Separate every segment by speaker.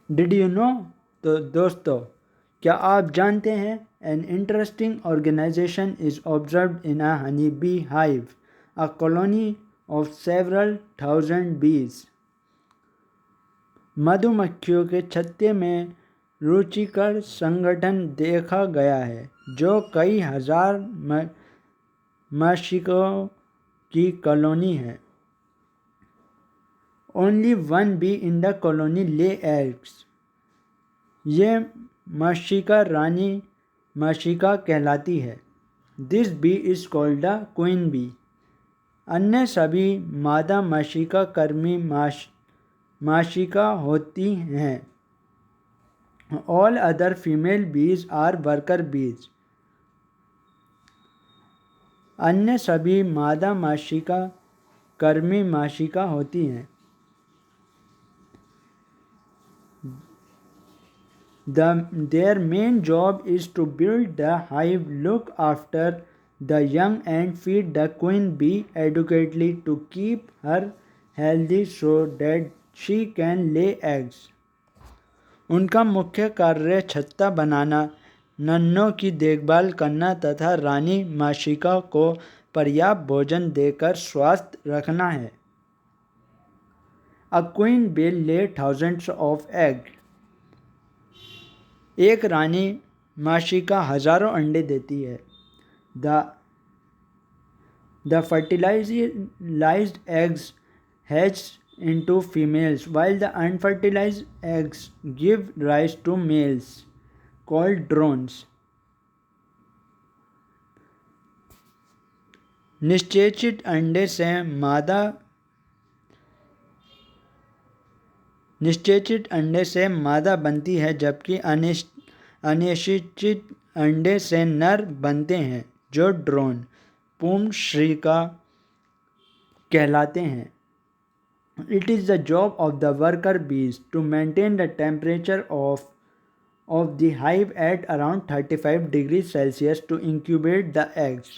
Speaker 1: Did you know? तो दोस्तों, क्या आप जानते हैं, an interesting organisation is observed in a honey bee hive, a colony of several thousand bees. मधुमक्खियों के छत्ते में रुचिकर संगठन देखा गया है जो कई हजार मक्षिकों की कॉलोनी है। Only one bee in the colony lay eggs. ये मक्षिका रानी मक्षिका कहलाती है। This bee is called the queen bee. अन्य सभी मादा मक्षिका कर्मी मक्षिका होती हैं। All other female bees are worker bees. अन्य सभी मादा मक्षिका कर्मी मक्षिका होती हैं। Their main job is to build the hive, look after the young and feed the queen bee adequately to keep her healthy so that she can lay eggs. उनका मुख्य कार्य छत्ता बनाना, नन्हों की देखभाल करना तथा रानी मक्षिका को पर्याप्त भोजन देकर स्वस्थ रखना है। A queen bee lay thousands of eggs. एक रानी मक्षिका हजारों अंडे देती है। The fertilized eggs hatch into females while the unfertilized eggs give rise to males called drones. निषेचित अंडे से मादा बनती है जबकि अनिषेचित अंडे से नर बनते हैं जो ड्रोन पुंस्त्रिका कहलाते हैं। It is the job of the worker bees to maintain the temperature of the hive at around 35 degrees Celsius to incubate the eggs.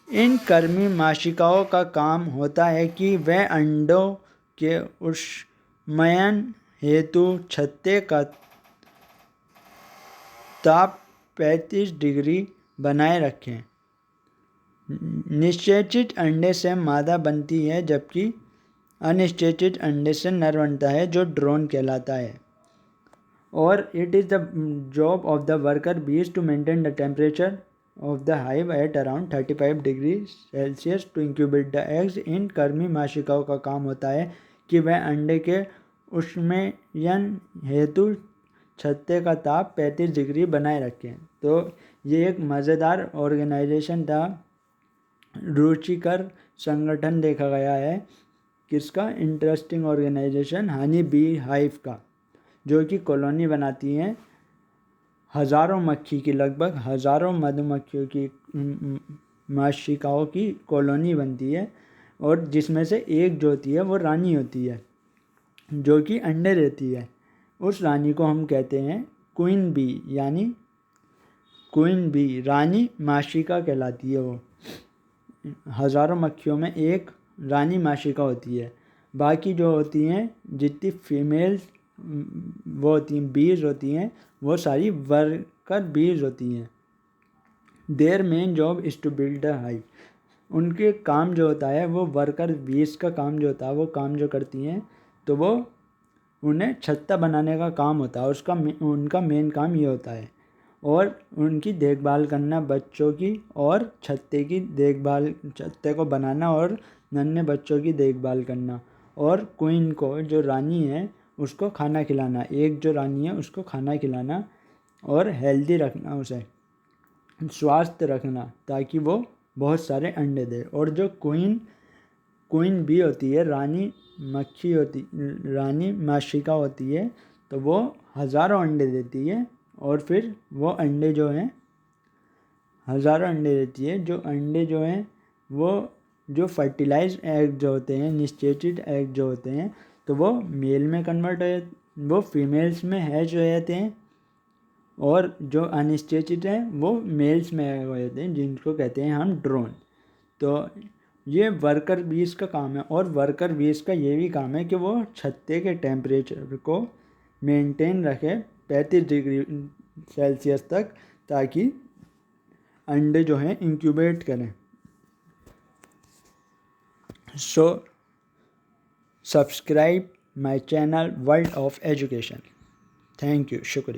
Speaker 1: इन कर्मी मक्षिकाओं का काम होता है कि वह अंडों के ऊष्मायन हेतु छत्ते का ताप 35 डिग्री बनाए रखें। निषेचित अंडे से मादा बनती है जबकि अनिषेचित अंडे से नर बनता है जो ड्रोन कहलाता है। और it is the job of the worker bees to maintain the temperature of the hive at around 35 degrees Celsius to incubate the eggs. इन कर्मी मक्षिकाओं का काम होता है कि वह अंडे के ऊष्मायन हेतु छत्ते का ताप 35 डिग्री बनाए रखें। तो ये एक मज़ेदार ऑर्गेनाइजेशन था, रुचिकर संगठन देखा गया है। किसका? Interesting organization honey bee hive का, जो कि कॉलोनी बनाती हैं हज़ारों मक्खी की, लगभग हज़ारों मधुमक्खियों की मक्षिकाओं की कॉलोनी बनती है। और जिसमें से एक जो होती है वो रानी होती है जो कि अंडे देती है। उस रानी को हम कहते हैं क्वीन बी, यानी क्वीन बी रानी मक्षिका कहलाती है। वो हज़ारों मक्खियों में एक रानी मक्षिका होती है। बाकी जो होती हैं जितनी फीमेल्स वो होती हैं, बीज होती हैं, वो सारी वर्कर बीज होती हैं। Their main job is to build the hive. उनके काम जो होता है वो वर्कर बीज का काम जो होता है, वो काम जो करती हैं तो वो उन्हें छत्ता बनाने का काम होता है। उनका मेन काम ये होता है। और उनकी देखभाल करना बच्चों की, और छत्ते की देखभाल, छत्ते को बनाना और नन्हे बच्चों की देखभाल करना। और क्वीन को, जो रानी है, उसको खाना खिलाना। एक जो रानी है उसको खाना खिलाना और हेल्दी रखना, उसे स्वास्थ्य रखना ताकि वो बहुत सारे अंडे दे। और जो क्वीन बी होती है, रानी मक्षिका होती है, तो वो हज़ारों अंडे देती है। और फिर वो अंडे जो हैं हज़ारों अंडे देती है। जो अंडे जो हैं वो जो फर्टिलाइज एग जो होते हैं, निषेचित एग जो होते हैं, तो वो मेल में कन्वर्ट हो, वो फीमेल्स में हैच हो जाते हैं। और जो अनिषेचित हैं वो मेल्स में हो जाते हैं, जिनको कहते हैं हम ड्रोन। तो ये वर्कर बीज का काम है, और वर्कर बीज का ये भी काम है कि वो छत्ते के टेम्परेचर को मेंटेन रखे 35 डिग्री सेल्सियस तक, ताकि अंडे जो हैं इंक्यूबेट करें। So subscribe my channel world of education. Thank you, शुक्रिया।